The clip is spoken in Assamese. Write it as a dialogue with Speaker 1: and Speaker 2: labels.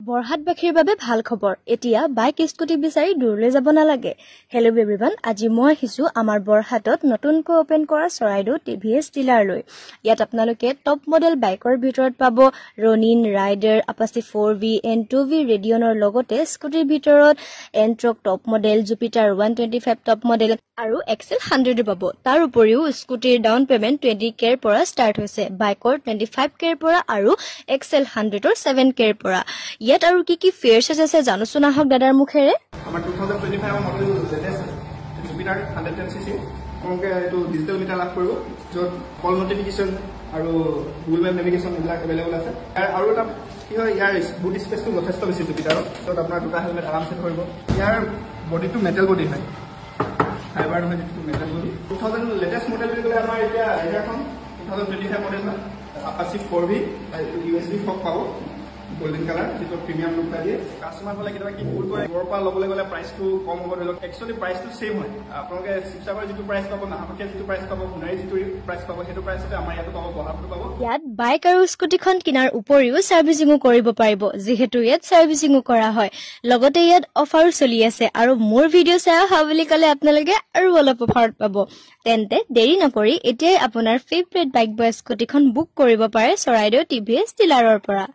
Speaker 1: বৰহাটবাসীৰ বাবে ভাল খবৰ এতিয়া বাইক স্কুটি বিচাৰি দূৰলৈ যাব নালাগে হেল্ল' এভৰিৱান আজি মই আহিছো আমাৰ বৰহাটত নতুনকৈ ওপেন কৰা চৰাইদেউ টিভিএছ ডিলাৰ লৈ ইয়াত আপোনালোকে টপ মডেল বাইকৰ ভিতৰত পাব ৰনিন ৰাইডাৰ আপাচি 4V N2V ৰেডিয়নৰ লগতে স্কুটিৰ ভিতৰত এন্ট্ৰক top model Jupiter 125 top model আৰু এক্সেল 100 পাব তাৰ উপৰিও স্কুটিৰ ডাউন পেমেন্ট 20K ৰ পৰা ষ্টাৰ্ট হৈছে বাইকৰ 25K ৰ পৰা আৰু এক্সেল 100 ৰ 7K ৰ পৰা ইয়াত আৰু কি ফেয়াৰছ আছে জানোচোন আহক দাদাৰ মুখেৰে
Speaker 2: আমাৰ 2025 মডেল লেটেষ্ট জুপিটাৰ 110cc কমকে এটো ডিজিটেল মিটাৰ লাভ কৰিব যত কল নটিফিকেশন আৰু গুগল মেপ নেভিগেশন এইবিলাক अवेलेबल আছে আৰু এটা কি হয় ইয়াৰ বুট স্পেচটো যথেষ্ট বেছি জুপিটাৰত যত আপোনাৰ দুটা হেলমেট আৰামছে ধৰিব ইয়াৰ বডিটো মেটেল বডি হয় ফাইবাৰ নহয় যেটো মেটেল বডি 2000 লেটেষ্ট মডেল বুলি ক'লে আমাৰ এতিয়া এটাখন 2025 মডেল হয় আপাচি 4V USB ফক পাব গোল্ডেন কালার যেটো প্রিমিয়াম লুক দিয়ে কাস্টমার বলে কিবা কি ফুল করে গৰপা লবলৈ গলে প্ৰাইসটো কম হ'ব ধৰিলক একচুয়ালি প্ৰাইসটো সেম হয় আপোনালোকে শিৱসাগৰ যেটো প্ৰাইস পাব নাহৰকে যেটো প্ৰাইস পাব সোণাৰী যেটো প্ৰাইস পাব হেতু প্ৰাইসতে আমাৰ ইয়াত পাব বহাবটো পাব
Speaker 1: ইয়াত বাইক আৰু স্কুটিখন কিনাৰ উপৰিও সাৰ্ভিসিংও কৰিব পাৰিব যেহেতু ইয়াত সাৰ্ভিসিংও কৰা হয় লগতে ইয়াত অফাৰ চলি আছে আৰু মোৰ ভিডিও চাই আহা বুলি কলে আপোনালোকে আৰু অলপ অফাৰ পাব তেন্তে দেৰি নকৰি এতিয়াই আপোনাৰ ফেভৰেট বাইক বা স্কুটিখন বুক কৰিব পাৰে চৰাইদেউ টিভিএছ ডিলাৰৰ পৰা